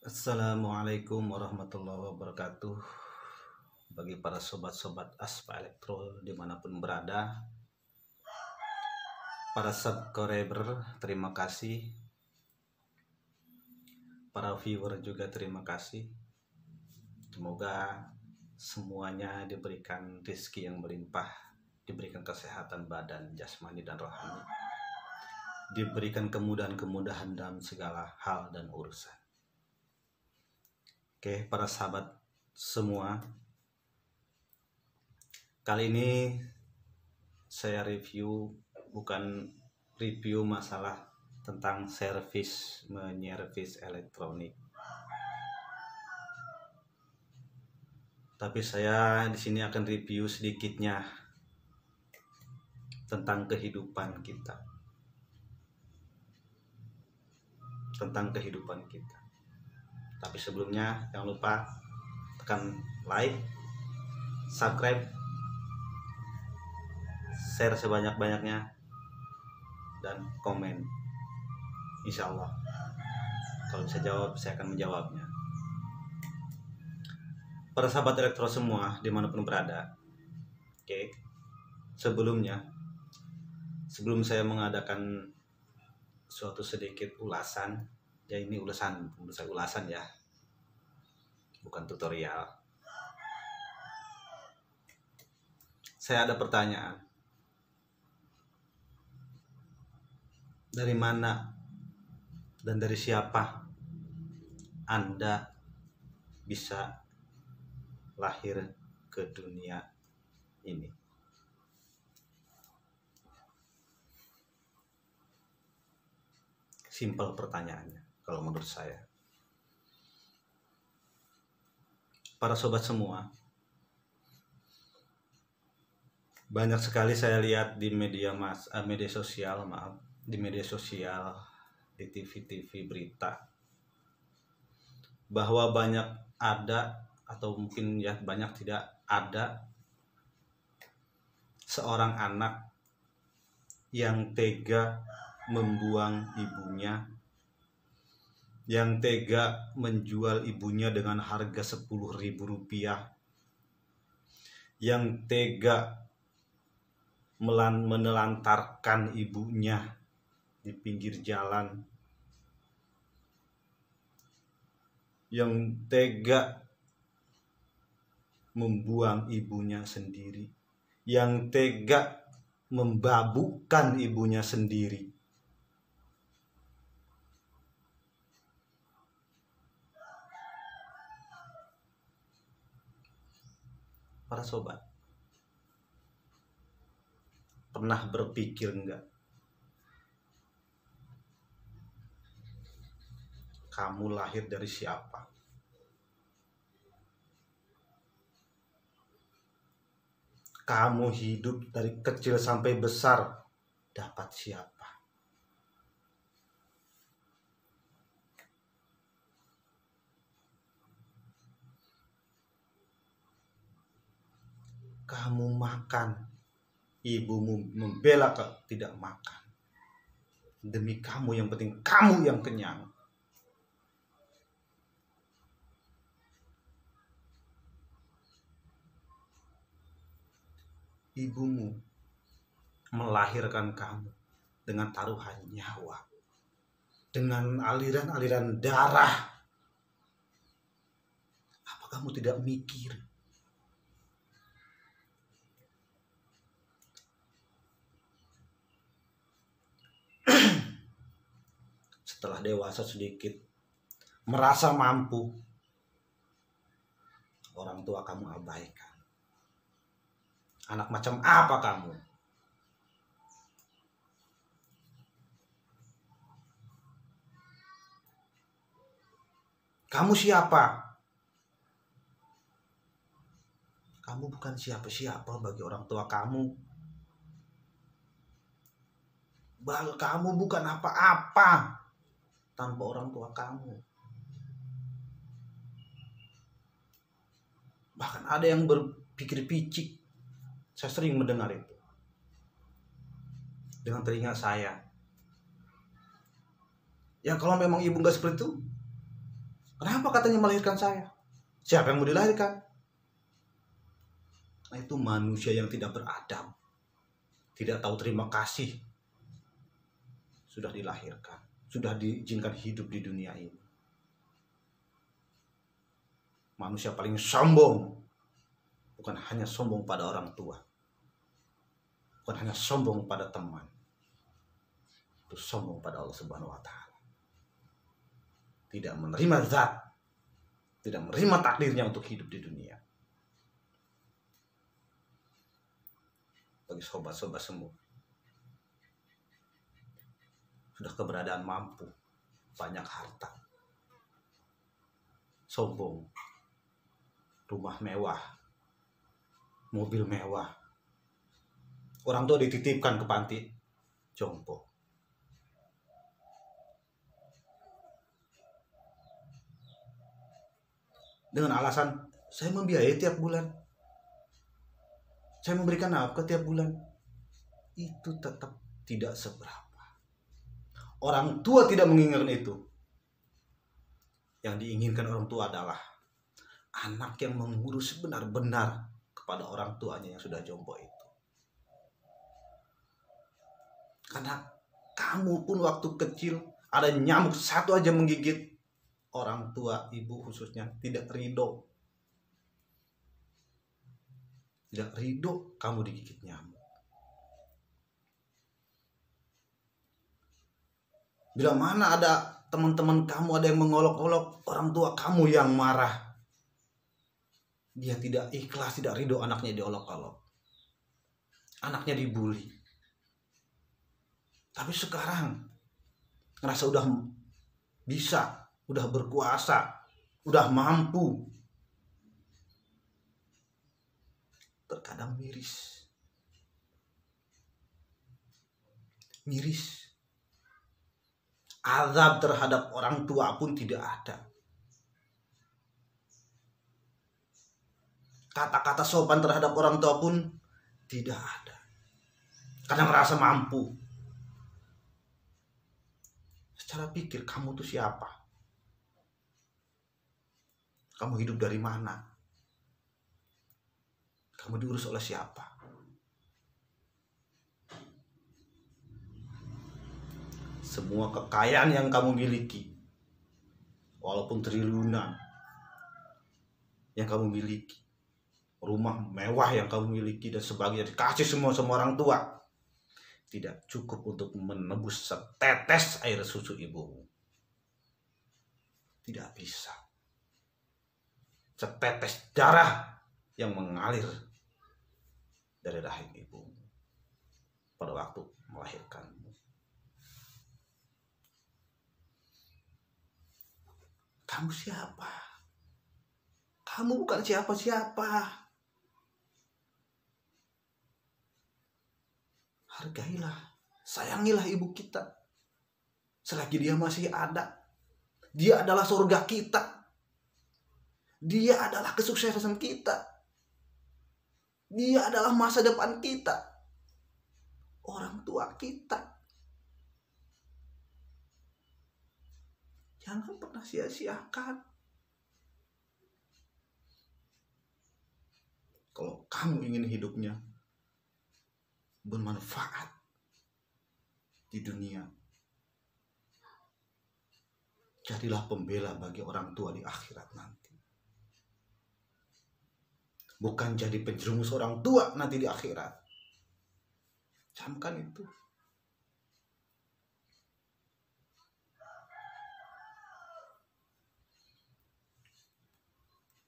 Assalamualaikum warahmatullahi wabarakatuh. Bagi para sobat-sobat Aspa Elektro dimanapun berada, para subscriber terima kasih, para viewer juga terima kasih. Semoga semuanya diberikan rezeki yang berlimpah, diberikan kesehatan badan, jasmani dan rohani, diberikan kemudahan-kemudahan dalam segala hal dan urusan. Oke, para sahabat semua, kali ini saya bukan review masalah tentang menyervis elektronik, tapi saya di sini akan review sedikitnya tentang kehidupan kita, Tapi sebelumnya jangan lupa tekan like, subscribe, share sebanyak-banyaknya, dan komen. Insya Allah kalau bisa jawab, saya akan menjawabnya. Para sahabat elektro semua dimanapun berada, oke, sebelum saya mengadakan suatu sedikit ulasan, ya ini ulasan ya, bukan tutorial. Saya ada pertanyaan. Dari mana dan dari siapa Anda bisa lahir ke dunia ini? Simpel pertanyaannya kalau menurut saya. Para sobat semua, banyak sekali saya lihat di media sosial, di TV berita, bahwa banyak ada atau mungkin ya banyak tidak ada seorang anak yang tega membuang ibunya, yang tega menjual ibunya dengan harga Rp10.000, yang tega menelantarkan ibunya di pinggir jalan, yang tega membuang ibunya sendiri, yang tega membabukkan ibunya sendiri. Para sobat, pernah berpikir enggak, kamu lahir dari siapa? Kamu hidup dari kecil sampai besar dapat siapa? Kamu makan, ibumu membela tidak makan. Demi kamu, yang penting kamu yang kenyang. Ibumu melahirkan kamu dengan taruhan nyawa, dengan aliran-aliran darah. Apa kamu tidak mikir? Setelah dewasa sedikit, merasa mampu, orang tua kamu abaikan. Anak macam apa kamu? Kamu siapa? Kamu bukan siapa-siapa bagi orang tua kamu. Kamu bukan apa-apa tanpa orang tua kamu. Bahkan ada yang berpikir picik. Saya sering mendengar itu dengan telinga saya. Ya kalau memang ibu nggak seperti itu, Kenapa katanya melahirkan saya? Siapa yang mau dilahirkan? Nah, itu manusia yang tidak beradab, tidak tahu terima kasih. Sudah dilahirkan, sudah diizinkan hidup di dunia ini. Manusia paling sombong, bukan hanya sombong pada orang tua, bukan hanya sombong pada teman, itu sombong pada Allah Subhanahu wa Ta'ala. Tidak menerima zat, tidak menerima takdirnya untuk hidup di dunia. Bagi sobat-sobat semua, sudah keberadaan mampu, banyak harta, sombong, rumah mewah, mobil mewah, orang tua dititipkan ke panti jompo. Dengan alasan saya membiayai tiap bulan, saya memberikan nafkah tiap bulan, itu tetap tidak seberapa. Orang tua tidak menginginkan itu. Yang diinginkan orang tua adalah anak yang mengurus benar-benar kepada orang tuanya yang sudah jompo itu. Karena kamu pun waktu kecil ada nyamuk satu aja menggigit, orang tua, ibu khususnya tidak ridho. Tidak ridho kamu digigit nyamuk. Bila mana ada teman-teman kamu ada yang mengolok-olok orang tua kamu yang marah, dia tidak ikhlas, tidak ridho anaknya diolok-olok, anaknya dibully. Tapi sekarang ngerasa udah bisa, udah berkuasa, udah mampu, terkadang miris. Azab terhadap orang tua pun tidak ada. Kata-kata sopan terhadap orang tua pun tidak ada. Karena merasa mampu. Secara pikir, kamu tuh siapa? Kamu hidup dari mana? Kamu diurus oleh siapa? Semua kekayaan yang kamu miliki, walaupun triliunan yang kamu miliki, rumah mewah yang kamu miliki dan sebagainya, dikasih semua orang tua, tidak cukup untuk menebus setetes air susu ibumu. Tidak bisa. Setetes darah yang mengalir dari rahim ibumu pada waktu melahirkanmu. Kamu siapa? Kamu bukan siapa-siapa. Hargailah, sayangilah ibu kita. Selagi dia masih ada. Dia adalah surga kita. Dia adalah kesuksesan kita. Dia adalah masa depan kita. Orang tua kita. Jangan pernah sia-siakan. Kalau kamu ingin hidupnya bermanfaat di dunia, jadilah pembela bagi orang tua di akhirat nanti. Bukan jadi penjerumus orang tua nanti di akhirat. Camkan itu.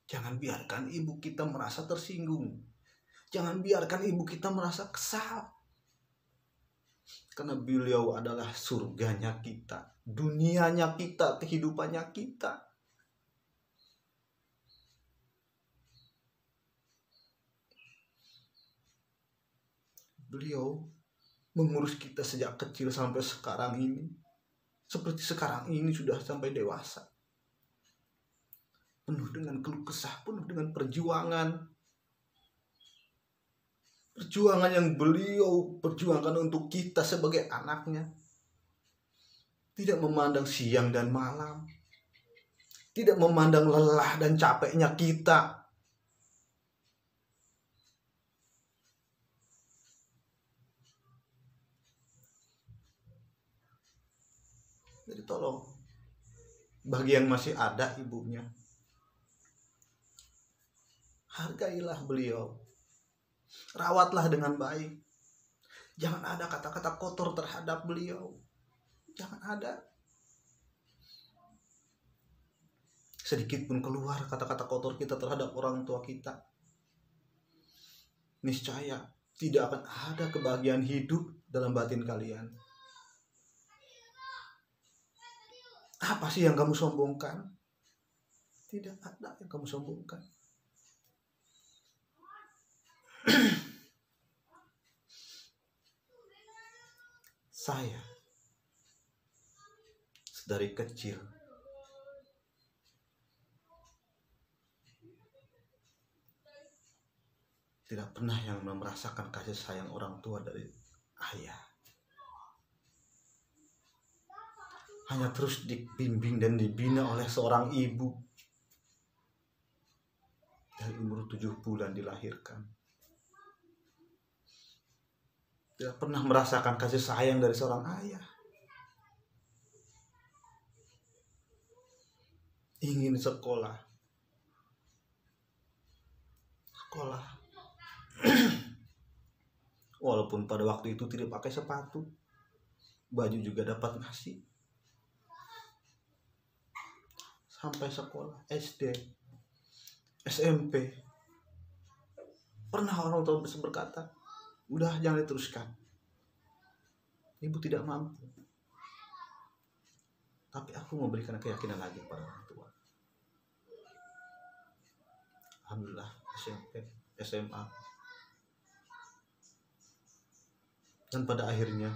Jangan biarkan ibu kita merasa tersinggung. Jangan biarkan ibu kita merasa kesal. Karena beliau adalah surganya kita, dunianya kita, kehidupannya kita. Beliau mengurus kita sejak kecil sampai sekarang ini. Seperti sekarang ini sudah sampai dewasa. Penuh dengan keluh kesah, penuh dengan perjuangan. Perjuangan yang beliau perjuangkan untuk kita sebagai anaknya. Tidak memandang siang dan malam. tidak memandang lelah dan capeknya kita. Jadi tolong, bagi yang masih ada ibunya, hargailah beliau, rawatlah dengan baik. Jangan ada kata-kata kotor terhadap beliau, jangan ada. Sedikit pun keluar kata-kata kotor kita terhadap orang tua kita, niscaya tidak akan ada kebahagiaan hidup dalam batin kalian. Apa sih yang kamu sombongkan? Tidak ada yang kamu sombongkan. Saya dari kecil tidak pernah yang merasakan kasih sayang orang tua dari ayah. Hanya terus dibimbing dan dibina oleh seorang ibu. Dari umur 7 bulan dilahirkan. Tidak pernah merasakan kasih sayang dari seorang ayah. Ingin sekolah. Walaupun pada waktu itu tidak pakai sepatu, baju juga dapat ngasih. Sampai sekolah SD, SMP, pernah orang tua berkata, udah jangan diteruskan, ibu tidak mampu. Tapi aku memberikan keyakinan lagi pada orang tua. Alhamdulillah, SMP, SMA, dan pada akhirnya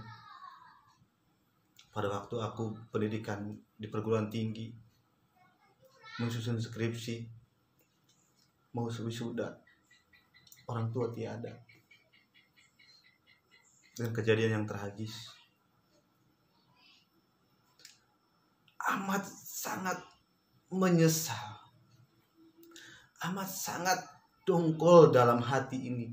pada waktu aku pendidikan di perguruan tinggi, menyusun skripsi, mau wisuda, orang tua tiada. Dan kejadian yang tragis, amat sangat menyesal, amat sangat dongkol dalam hati ini.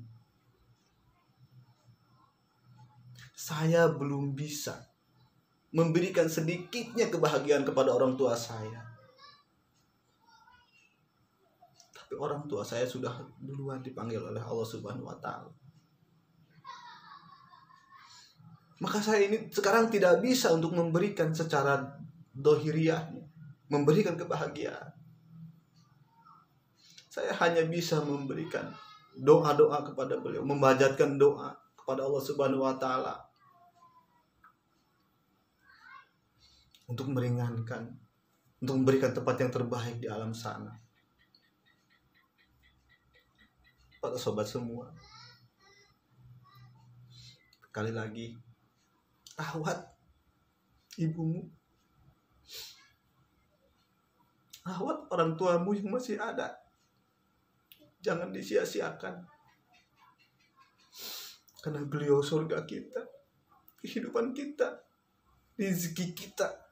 Saya belum bisa memberikan sedikitnya kebahagiaan kepada orang tua saya. Tapi orang tua saya sudah duluan dipanggil oleh Allah Subhanahu wa Ta'ala. Maka saya ini sekarang tidak bisa untuk memberikan secara dohiriyahnya, memberikan kebahagiaan. Saya hanya bisa memberikan doa-doa kepada beliau, memanjatkan doa kepada Allah Subhanahu wa Ta'ala untuk meringankan, untuk memberikan tempat yang terbaik di alam sana. Pada sobat semua, sekali lagi, rawat ibumu, rawat orang tuamu yang masih ada. Jangan disia-siakan, karena beliau surga kita, kehidupan kita, rezeki kita.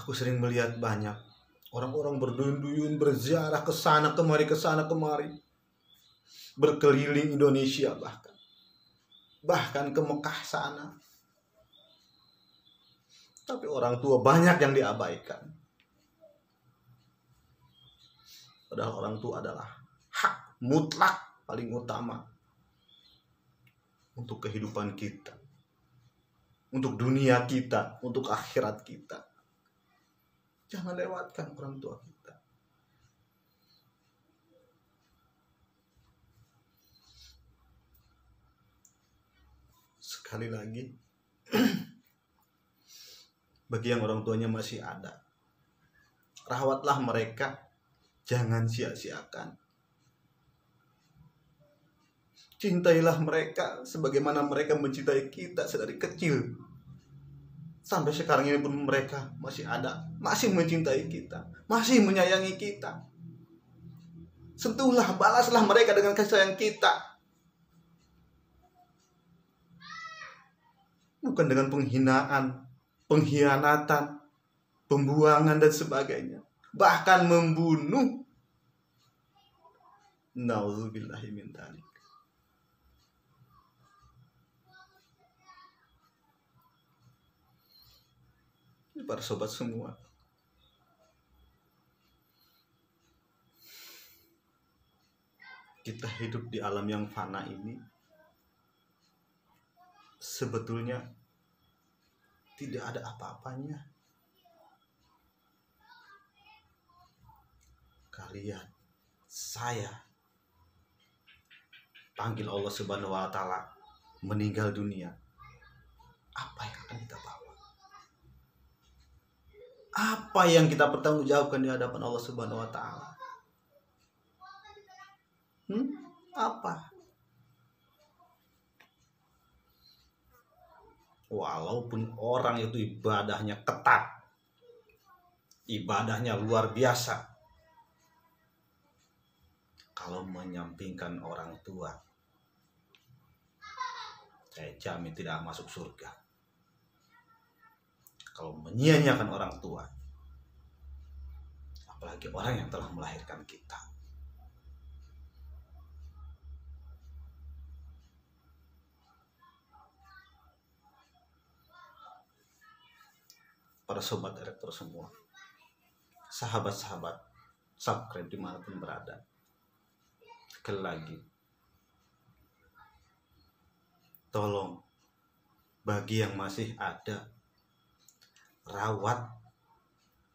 Aku sering melihat banyak orang-orang berduyun-duyun berziarah ke sana kemari, berkeliling Indonesia, bahkan ke Mekah sana. Tapi orang tua banyak yang diabaikan. Padahal orang tua adalah hak mutlak paling utama untuk kehidupan kita, untuk dunia kita, untuk akhirat kita. Jangan lewatkan orang tua kita. Sekali lagi, bagi yang orang tuanya masih ada, rawatlah mereka, jangan sia-siakan. Cintailah mereka sebagaimana mereka mencintai kita sedari kecil. Sampai sekarang ini pun mereka masih ada, masih mencintai kita, masih menyayangi kita. Sentuhlah, balaslah mereka dengan kasih sayang kita. Bukan dengan penghinaan, pengkhianatan, pembuangan dan sebagainya, bahkan membunuh. Nauzubillahi min dzalik. Para sobat semua, kita hidup di alam yang fana ini sebetulnya tidak ada apa-apanya. Kalian, saya, panggil Allah Subhanahu wa Ta'ala, meninggal dunia, apa yang akan kita bawa? Apa yang kita pertanggungjawabkan di hadapan Allah Subhanahu wa Ta'ala? Apa? Walaupun orang itu ibadahnya ketat, ibadahnya luar biasa, kalau menyampingkan orang tua, saya jamin tidak masuk surga. Kalau menyia-nyiakan orang tua, apalagi orang yang telah melahirkan kita. Para sobat direktur semua, sahabat-sahabat, subscribe dimanapun berada. Sekali lagi, tolong bagi yang masih ada, rawat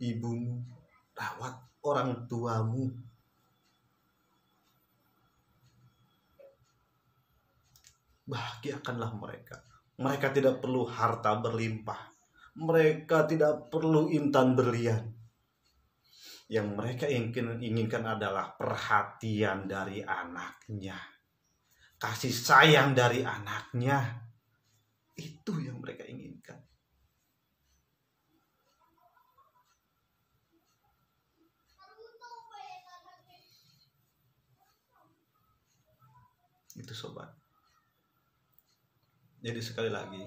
ibumu, rawat orang tuamu. Bahagiakanlah mereka. Mereka tidak perlu harta berlimpah, mereka tidak perlu intan berlian. Yang mereka inginkan adalah perhatian dari anaknya, kasih sayang dari anaknya. Itu yang mereka inginkan. Itu sobat. Jadi sekali lagi,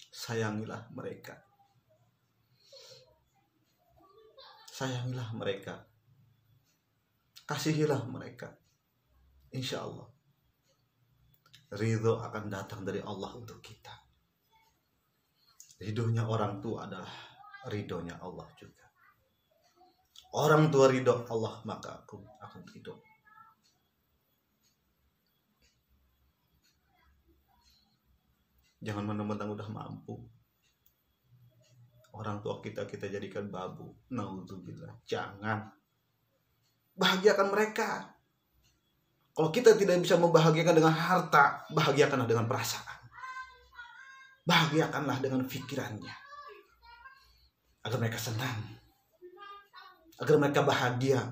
sayangilah mereka. Sayangilah mereka. Kasihilah mereka. Insya Allah ridho akan datang dari Allah untuk kita. Ridhonya orang tua adalah ridhonya Allah juga. Orang tua ridho Allah, maka aku akan ridho. Jangan mentang-mentang udah mampu, orang tua kita jadikan babu. Naudzubillah. Jangan. Bahagiakan mereka. Kalau kita tidak bisa membahagiakan dengan harta, bahagiakanlah dengan perasaan. Bahagiakanlah dengan pikirannya, agar mereka senang, agar mereka bahagia.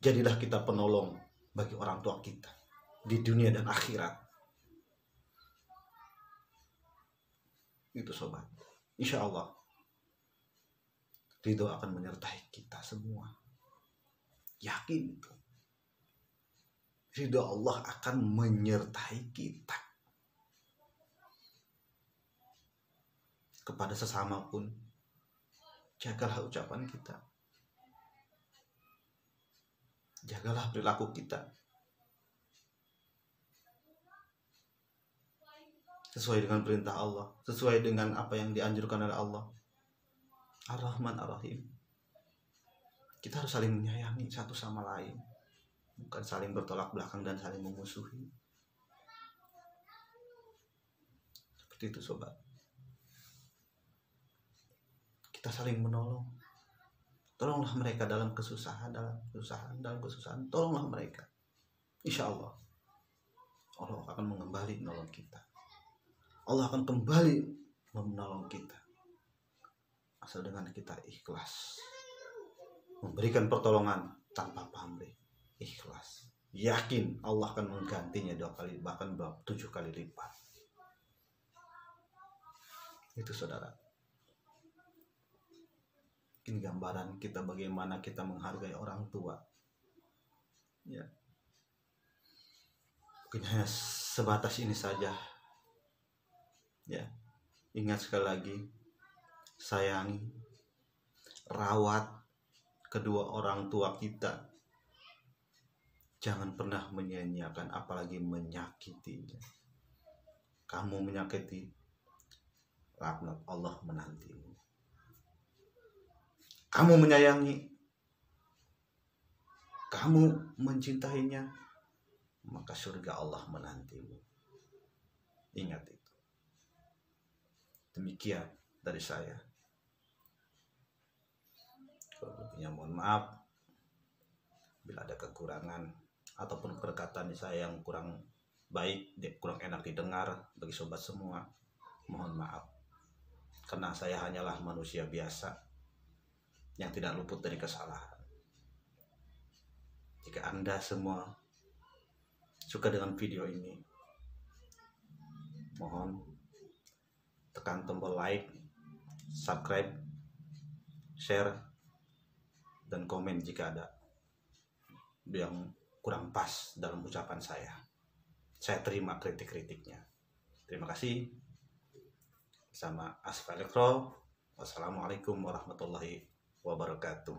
Jadilah kita penolong bagi orang tua kita di dunia dan akhirat. Itu sobat. Insya Allah ridho akan menyertai kita semua. Yakin itu. Ridho Allah akan menyertai kita. Kepada sesama pun, jagalah ucapan kita. Jagalah perilaku kita. Sesuai dengan perintah Allah, sesuai dengan apa yang dianjurkan oleh Allah. Ar-Rahman Ar-Rahim. Kita harus saling menyayangi satu sama lain, bukan saling bertolak belakang dan saling memusuhi. Seperti itu sobat. Kita saling menolong. Tolonglah mereka dalam kesusahan, dalam kesusahan. Tolonglah mereka. Insya Allah Allah akan kembali menolong kita. Allah akan kembali menolong kita, asal dengan kita ikhlas memberikan pertolongan tanpa pamrih. Ikhlas, yakin Allah akan menggantinya 2 kali, bahkan 7 kali lipat. Itu saudara. Ini gambaran kita bagaimana kita menghargai orang tua. Ya. Mungkin hanya sebatas ini saja. Ya. Ingat sekali lagi, sayangi, rawat kedua orang tua kita. Jangan pernah menyia-nyiakan, apalagi menyakitinya. Kamu menyakiti, laknat Allah menantimu. Kamu menyayangi, kamu mencintainya, maka surga Allah menantimu. Ingat itu. Demikian dari saya. Kalau lebihnya mohon maaf. Bila ada kekurangan ataupun perkataan saya yang kurang baik, kurang enak didengar bagi sobat semua, mohon maaf. Karena saya hanyalah manusia biasa yang tidak luput dari kesalahan. Jika Anda semua suka dengan video ini, mohon tekan tombol like, subscribe, share, dan komen jika ada yang kurang pas dalam ucapan saya. Saya terima kritik-kritiknya. Terima kasih. Bersama Asfa Elektro. Wassalamualaikum warahmatullahi wabarakatuh.